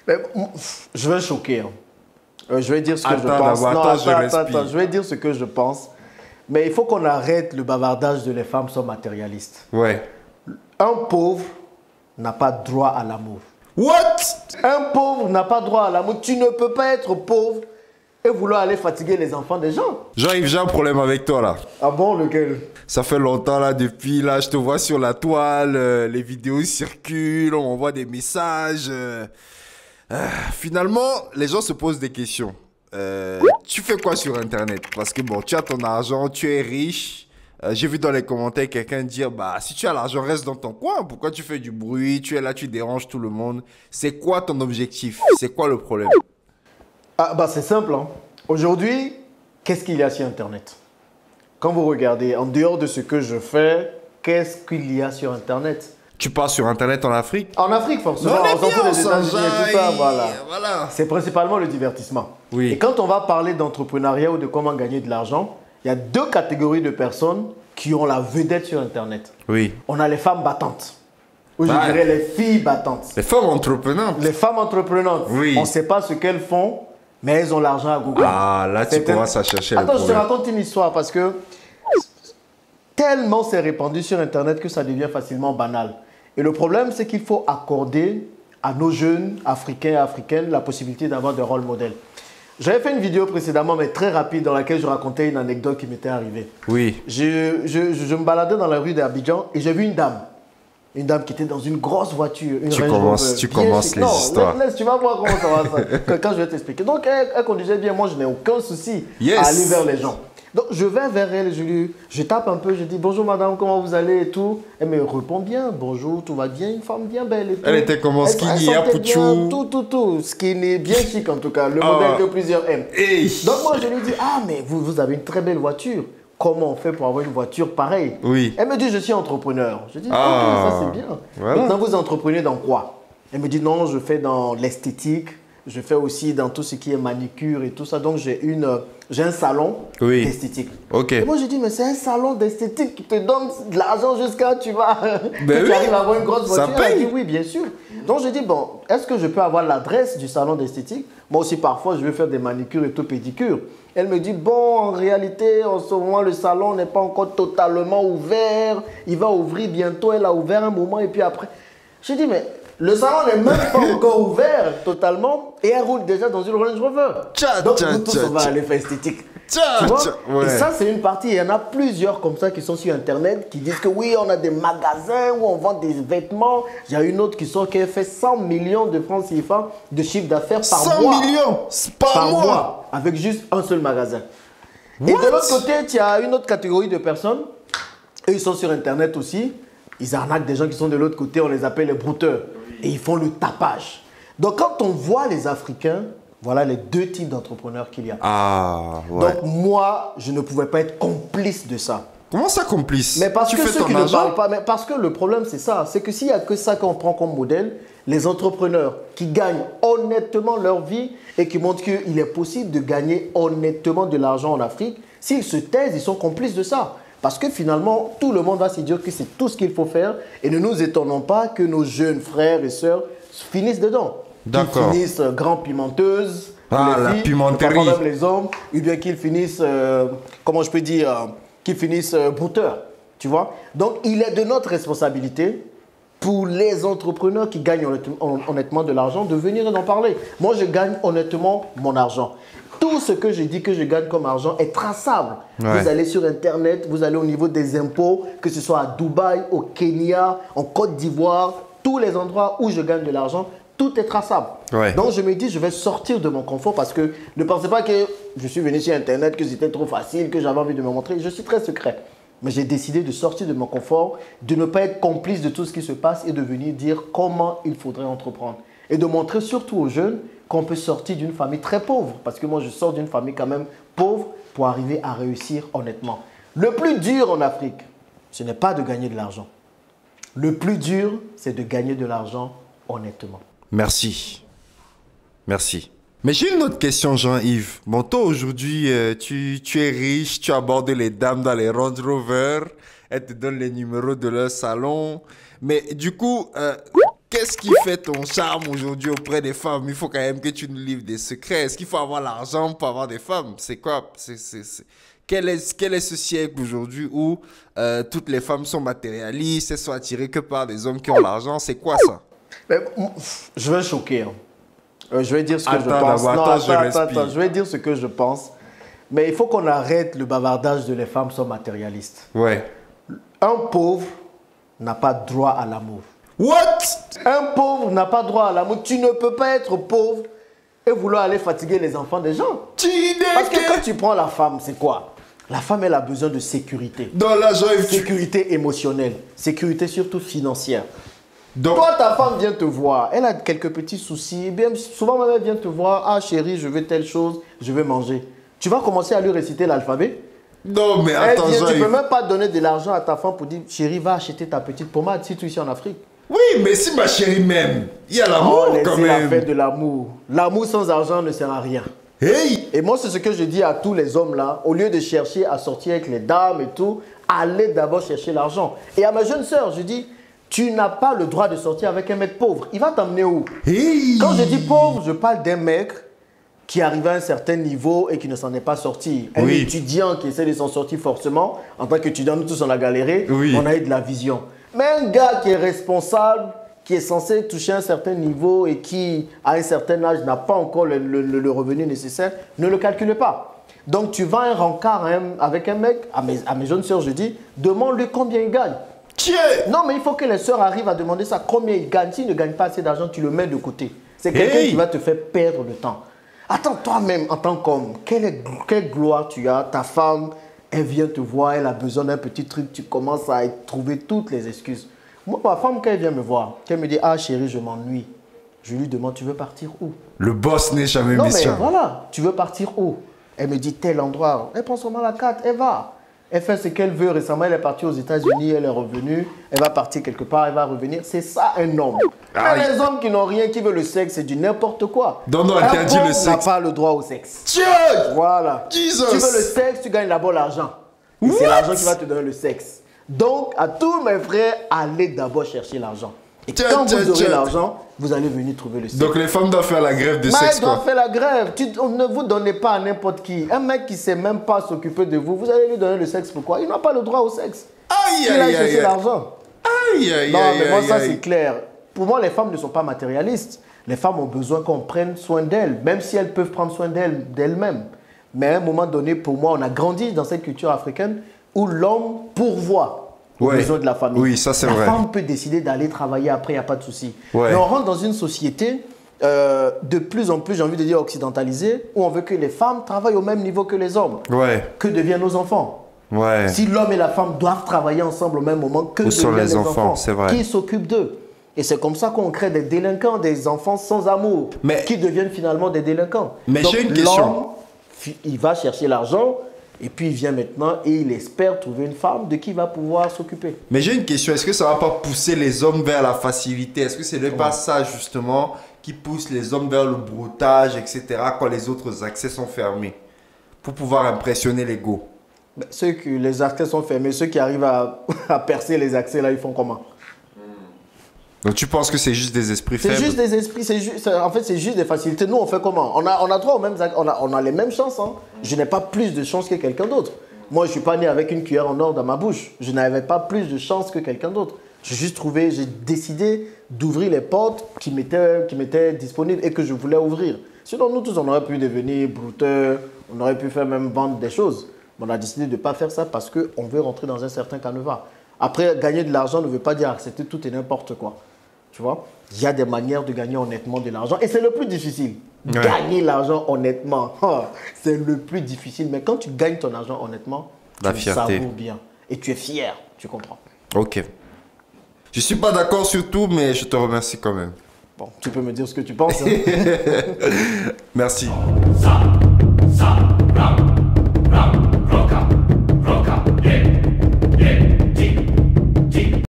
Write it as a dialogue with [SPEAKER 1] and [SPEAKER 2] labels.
[SPEAKER 1] Mais, je vais choquer. Hein. Je vais dire ce que je
[SPEAKER 2] Attends,
[SPEAKER 1] pense.
[SPEAKER 2] d'abord,
[SPEAKER 1] Non,
[SPEAKER 2] attends, je respire.
[SPEAKER 1] je vais dire ce que je pense. Mais il faut qu'on arrête le bavardage de les femmes sont matérialistes.
[SPEAKER 2] Ouais.
[SPEAKER 1] Un pauvre n'a pas droit à l'amour.
[SPEAKER 2] What?
[SPEAKER 1] Un pauvre n'a pas droit à l'amour. Tu ne peux pas être pauvre et vouloir aller fatiguer les enfants des gens.
[SPEAKER 2] Jean-Yves, j'ai un problème avec toi là.
[SPEAKER 1] Ah bon, lequel?
[SPEAKER 2] Ça fait longtemps là, depuis là, je te vois sur la toile, les vidéos circulent, on envoie des messages. Finalement, les gens se posent des questions. Tu fais quoi sur Internet? Parce que bon, tu as ton argent, tu es riche. J'ai vu dans les commentaires quelqu'un dire, bah si tu as l'argent, reste dans ton coin. Pourquoi tu fais du bruit? Tu es là, tu déranges tout le monde. C'est quoi ton objectif? C'est quoi le problème?
[SPEAKER 1] Ah bah c'est simple. Hein. Aujourd'hui, qu'est-ce qu'il y a sur Internet? Quand vous regardez, en dehors de ce que je fais, qu'est-ce qu'il y a sur Internet?
[SPEAKER 2] Tu pars sur Internet en Afrique?
[SPEAKER 1] En Afrique, forcément,
[SPEAKER 2] Non,
[SPEAKER 1] on s'en fout
[SPEAKER 2] on
[SPEAKER 1] des États-Unis et tout ça, voilà.
[SPEAKER 2] Voilà.
[SPEAKER 1] C'est principalement le divertissement.
[SPEAKER 2] Oui.
[SPEAKER 1] Et quand on va parler d'entrepreneuriat ou de comment gagner de l'argent, il y a deux catégories de personnes qui ont la vedette sur Internet.
[SPEAKER 2] Oui.
[SPEAKER 1] On a les femmes battantes, ou je
[SPEAKER 2] Ouais.
[SPEAKER 1] dirais les filles battantes.
[SPEAKER 2] Les femmes entreprenantes.
[SPEAKER 1] Les femmes entreprenantes,
[SPEAKER 2] Oui.
[SPEAKER 1] on ne sait pas ce qu'elles font, mais elles ont l'argent à Google.
[SPEAKER 2] Ah, là, tu
[SPEAKER 1] C'est
[SPEAKER 2] commences à chercher le
[SPEAKER 1] Attends, je te
[SPEAKER 2] problème.
[SPEAKER 1] raconte une histoire parce que tellement c'est répandu sur Internet que ça devient facilement banal. Et le problème, c'est qu'il faut accorder à nos jeunes Africains et Africaines la possibilité d'avoir des rôles modèles. J'avais fait une vidéo précédemment, mais très rapide, dans laquelle je racontais une anecdote qui m'était arrivée.
[SPEAKER 2] Oui.
[SPEAKER 1] Je me baladais dans la rue d'Abidjan et j'ai vu une dame. Une dame qui était dans une grosse voiture. Une
[SPEAKER 2] Tu
[SPEAKER 1] Range
[SPEAKER 2] commences-
[SPEAKER 1] Rover,
[SPEAKER 2] tu
[SPEAKER 1] bien
[SPEAKER 2] commences
[SPEAKER 1] chic.
[SPEAKER 2] les
[SPEAKER 1] Non,
[SPEAKER 2] histoires.
[SPEAKER 1] laisse, tu vas voir comment ça va quand je vais t'expliquer. Donc elle conduisait bien, moi je n'ai aucun souci
[SPEAKER 2] Yes.
[SPEAKER 1] à aller vers les gens. Donc je vais vers elle, je tape un peu, je dis bonjour madame, comment vous allez et tout. Elle me répond bien, bonjour, tout va bien, une femme bien belle et tout.
[SPEAKER 2] Elle était comment, skinny,
[SPEAKER 1] sentait
[SPEAKER 2] apouchou?
[SPEAKER 1] bien, tout, skinny, bien chic en tout cas, le modèle que plusieurs aiment.
[SPEAKER 2] Hey.
[SPEAKER 1] Donc moi je lui dis, ah mais vous avez une très belle voiture. Comment on fait pour avoir une voiture pareille?
[SPEAKER 2] Oui.
[SPEAKER 1] Elle me dit, je suis entrepreneur. Je dis,
[SPEAKER 2] Ah.
[SPEAKER 1] ok, ça c'est bien.
[SPEAKER 2] Voilà.
[SPEAKER 1] Maintenant, vous entreprenez dans quoi? Elle me dit, non, je fais dans l'esthétique. Je fais aussi dans tout ce qui est manicure et tout ça. Donc, j'ai un salon
[SPEAKER 2] Oui.
[SPEAKER 1] d'esthétique.
[SPEAKER 2] Ok.
[SPEAKER 1] Et moi, je dis, mais c'est un salon d'esthétique qui te donne de l'argent jusqu'à tu vas.
[SPEAKER 2] Ben
[SPEAKER 1] tu
[SPEAKER 2] oui.
[SPEAKER 1] arrives à avoir une grosse
[SPEAKER 2] Ça
[SPEAKER 1] voiture. Elle
[SPEAKER 2] paye.
[SPEAKER 1] dit, oui, bien sûr. Donc, je dis, bon, est-ce que je peux avoir l'adresse du salon d'esthétique? Moi aussi, parfois, je veux faire des manicures et tout pédicures. Elle me dit, bon, en réalité, en ce moment, le salon n'est pas encore totalement ouvert. Il va ouvrir bientôt. Elle a ouvert un moment et puis après. Je dis, mais le salon n'est même pas encore ouvert totalement et elle roule déjà dans une Range Rover.
[SPEAKER 2] Tcha,
[SPEAKER 1] Donc,
[SPEAKER 2] tcha,
[SPEAKER 1] nous tous,
[SPEAKER 2] tcha,
[SPEAKER 1] on va
[SPEAKER 2] tcha.
[SPEAKER 1] aller faire esthétique.
[SPEAKER 2] Tcha,
[SPEAKER 1] Tu vois?
[SPEAKER 2] tcha, ouais.
[SPEAKER 1] Et ça, c'est une partie. Il y en a plusieurs comme ça qui sont sur Internet qui disent que oui, on a des magasins où on vend des vêtements. Il y a une autre qui sort qui a fait 100 millions de francs CFA de chiffre d'affaires par
[SPEAKER 2] 100
[SPEAKER 1] mois.
[SPEAKER 2] millions par mois.
[SPEAKER 1] Avec juste un seul magasin. Et
[SPEAKER 2] What?
[SPEAKER 1] de l'autre côté, tu as une autre catégorie de personnes. Eux, ils sont sur Internet aussi. Ils arnaquent des gens qui sont de l'autre côté. On les appelle les brouteurs. Et ils font le tapage. Donc, quand on voit les Africains, voilà les deux types d'entrepreneurs qu'il y a.
[SPEAKER 2] Ah, ouais.
[SPEAKER 1] Donc, moi, je ne pouvais pas être complice de ça.
[SPEAKER 2] Comment ça, complice?
[SPEAKER 1] Mais parce
[SPEAKER 2] tu
[SPEAKER 1] que
[SPEAKER 2] fais
[SPEAKER 1] ceux
[SPEAKER 2] ton
[SPEAKER 1] qui ne
[SPEAKER 2] argent?
[SPEAKER 1] parlent pas, mais parce que le problème c'est ça, c'est que s'il n'y a que ça qu'on prend comme modèle, les entrepreneurs qui gagnent honnêtement leur vie et qui montrent qu'il est possible de gagner honnêtement de l'argent en Afrique, s'ils se taisent, ils sont complices de ça. Parce que finalement, tout le monde va se dire que c'est tout ce qu'il faut faire et ne nous étonnons pas que nos jeunes frères et sœurs finissent dedans.
[SPEAKER 2] D'accord.
[SPEAKER 1] Qu'ils finissent grands pimenteuses,
[SPEAKER 2] Ah,
[SPEAKER 1] les
[SPEAKER 2] la
[SPEAKER 1] filles,
[SPEAKER 2] pimenterie.
[SPEAKER 1] parfois même les hommes, ou bien qu'ils finissent, comment je peux dire, qu'ils finissent brouteurs, tu vois. Donc, il est de notre responsabilité pour les entrepreneurs qui gagnent honnêtement de l'argent de venir et d'en parler. Moi, je gagne honnêtement mon argent. Tout ce que je dis que je gagne comme argent est traçable.
[SPEAKER 2] Ouais.
[SPEAKER 1] Vous allez sur Internet, vous allez au niveau des impôts, que ce soit à Dubaï, au Kenya, en Côte d'Ivoire, tous les endroits où je gagne de l'argent, tout est traçable.
[SPEAKER 2] Ouais.
[SPEAKER 1] Donc je me dis, je vais sortir de mon confort parce que ne pensez pas que je suis venu sur Internet, que c'était trop facile, que j'avais envie de me montrer. Je suis très secret. Mais j'ai décidé de sortir de mon confort, de ne pas être complice de tout ce qui se passe et de venir dire comment il faudrait entreprendre. Et de montrer surtout aux jeunes qu'on peut sortir d'une famille très pauvre. Parce que moi, je sors d'une famille quand même pauvre pour arriver à réussir honnêtement. Le plus dur en Afrique, ce n'est pas de gagner de l'argent. Le plus dur, c'est de gagner de l'argent honnêtement.
[SPEAKER 2] Merci. Merci. Mais j'ai une autre question, Jean-Yves. Bon, toi, aujourd'hui, tu es riche, tu abordes les dames dans les Range Rover, elles te donnent les numéros de leur salon. Mais du coup, qu'est-ce qui fait ton charme aujourd'hui auprès des femmes? Il faut quand même que tu nous livres des secrets. Est-ce qu'il faut avoir l'argent pour avoir des femmes? C'est quoi? Quel est ce siècle aujourd'hui où toutes les femmes sont matérialistes, elles sont attirées que par des hommes qui ont l'argent? C'est quoi ça?
[SPEAKER 1] Mais, je vais choquer. Hein. Je vais dire ce que je
[SPEAKER 2] Attends,
[SPEAKER 1] pense.
[SPEAKER 2] d'abord, attends,
[SPEAKER 1] Je vais dire ce que je pense. Mais il faut qu'on arrête le bavardage de les femmes sont matérialistes.
[SPEAKER 2] Ouais.
[SPEAKER 1] Un pauvre n'a pas droit à l'amour.
[SPEAKER 2] What?
[SPEAKER 1] Un pauvre n'a pas droit à l'amour. Tu ne peux pas être pauvre et vouloir aller fatiguer les enfants des gens. Parce que quand tu prends la femme, c'est quoi? La femme, elle a besoin de sécurité.
[SPEAKER 2] Dans la joie,
[SPEAKER 1] sécurité émotionnelle. Sécurité surtout financière.
[SPEAKER 2] Donc,
[SPEAKER 1] toi, ta femme vient te voir. Elle a quelques petits soucis. Bien, souvent, elle vient te voir. Ah, chérie, je veux telle chose. Je veux manger. Tu vas commencer à lui réciter l'alphabet?
[SPEAKER 2] Non, mais attends,
[SPEAKER 1] tu ne peux même pas donner de l'argent à ta femme pour dire, chérie, va acheter ta petite pommade, si tu es ici en Afrique.
[SPEAKER 2] Oui, mais si ma chérie m'aime, il y a l'amour quand même.
[SPEAKER 1] La fête de l'amour. L'amour sans argent ne sert à rien.
[SPEAKER 2] Hey!
[SPEAKER 1] Et moi, c'est ce que je dis à tous les hommes là. Au lieu de chercher à sortir avec les dames et tout, allez d'abord chercher l'argent. Et à ma jeune sœur, je dis, tu n'as pas le droit de sortir avec un mec pauvre. Il va t'emmener où?
[SPEAKER 2] Hey!
[SPEAKER 1] Quand je dis pauvre, je parle d'un mec qui arrive à un certain niveau et qui ne s'en est pas sorti. Un étudiant qui essaie de s'en sortir forcément. En tant qu'étudiant, nous tous on a galéré. On a eu de la vision. Mais un gars qui est responsable, qui est censé toucher un certain niveau et qui, à un certain âge, n'a pas encore le revenu nécessaire, ne le calcule pas. Donc, tu vas à un rencard avec un mec, à mes jeunes sœurs, je dis, demande-lui combien il gagne. Non, mais il faut que les sœurs arrivent à demander ça, combien il gagne. S'il ne gagne pas assez d'argent, tu le mets de côté. C'est quelqu'un qui va te faire perdre le temps. Attends, toi-même, en tant qu'homme, quelle gloire tu as, ta femme, elle vient te voir, elle a besoin d'un petit truc, tu commences à trouver toutes les excuses. Moi, ma femme, quand elle vient me voir, qu'elle me dit, ah chérie, je m'ennuie, je lui demande, tu veux partir où?
[SPEAKER 2] Le boss n'est jamais
[SPEAKER 1] méchant.
[SPEAKER 2] Non,
[SPEAKER 1] mais voilà, tu veux partir où? Elle me dit, tel endroit. Elle prend seulement la carte, elle va. Elle fait ce qu'elle veut. Récemment, elle est partie aux États-Unis, elle est revenue, elle va partir quelque part, elle va revenir. C'est ça un homme. Mais les hommes qui n'ont rien, qui veulent le sexe, c'est du n'importe quoi.
[SPEAKER 2] Non, interdit le sexe.
[SPEAKER 1] Tu n'as pas le droit au sexe. Voilà.
[SPEAKER 2] Jesus.
[SPEAKER 1] Tu veux le sexe, tu gagnes d'abord l'argent. Et c'est l'argent qui va te donner le sexe. Donc, à tous mes frères, allez d'abord chercher l'argent. Et quand vous aurez l'argent, vous allez venir trouver le sexe.
[SPEAKER 2] Donc les femmes doivent faire la grève de sexe,
[SPEAKER 1] elles doivent faire la grève. Ne vous donnez pas à n'importe qui. Un mec qui ne sait même pas s'occuper de vous, vous allez lui donner le sexe. Pourquoi? Il n'a pas le droit au sexe. Il a cherché l'argent. Non, mais moi, ça, c'est clair. Pour moi, les femmes ne sont pas matérialistes. Les femmes ont besoin qu'on prenne soin d'elles, même si elles peuvent prendre soin d'elles-mêmes. Mais à un moment donné, pour moi, on a grandi dans cette culture africaine où l'homme pourvoit aux besoins de la famille.
[SPEAKER 2] Oui, ça c'est vrai.
[SPEAKER 1] La femme peut décider d'aller travailler après, il n'y a pas de souci. Mais on rentre dans une société de plus en plus, j'ai envie de dire occidentalisée, où on veut que les femmes travaillent au même niveau que les hommes. Que deviennent nos enfants? Si l'homme et la femme doivent travailler ensemble au même moment, que deviennent les enfants?
[SPEAKER 2] C'est vrai.
[SPEAKER 1] Qui s'occupe d'eux? Et c'est comme ça qu'on crée des délinquants, des enfants sans amour, qui deviennent finalement des délinquants.
[SPEAKER 2] Mais j'ai une question.
[SPEAKER 1] L'homme, il va chercher l'argent, et puis il vient maintenant et il espère trouver une femme de qui il va pouvoir s'occuper.
[SPEAKER 2] Mais j'ai une question, est-ce que ça ne va pas pousser les hommes vers la facilité? Est-ce que ce n'est pas ça justement qui pousse les hommes vers le broutage, etc. quand les autres accès sont fermés? Pour pouvoir impressionner l'ego.
[SPEAKER 1] Les accès sont fermés, ceux qui arrivent à percer les accès là, ils font comment?
[SPEAKER 2] Donc tu penses que c'est juste des esprits faibles?
[SPEAKER 1] C'est juste des esprits, en fait c'est juste des facilités. Nous on fait comment? On a droit aux mêmes, on a les mêmes chances. Hein. Je n'ai pas plus de chance que quelqu'un d'autre. Moi je ne suis pas né avec une cuillère en or dans ma bouche. Je n'avais pas plus de chance que quelqu'un d'autre. J'ai décidé d'ouvrir les portes qui m'étaient disponibles et que je voulais ouvrir. Sinon nous tous on aurait pu devenir brouteurs, on aurait pu faire même vendre des choses. Mais on a décidé de ne pas faire ça parce qu'on veut rentrer dans un certain canevas. Après, gagner de l'argent ne veut pas dire accepter tout et n'importe quoi. Tu vois? Il y a des manières de gagner honnêtement de l'argent. Et c'est le plus difficile. Gagner l'argent honnêtement, c'est le plus difficile. Mais quand tu gagnes ton argent honnêtement, tu savoures bien. Et tu es fier, tu comprends?
[SPEAKER 2] Ok. Je ne suis pas d'accord sur tout, mais je te remercie quand même.
[SPEAKER 1] Bon, tu peux me dire ce que tu penses. Hein?
[SPEAKER 2] Merci.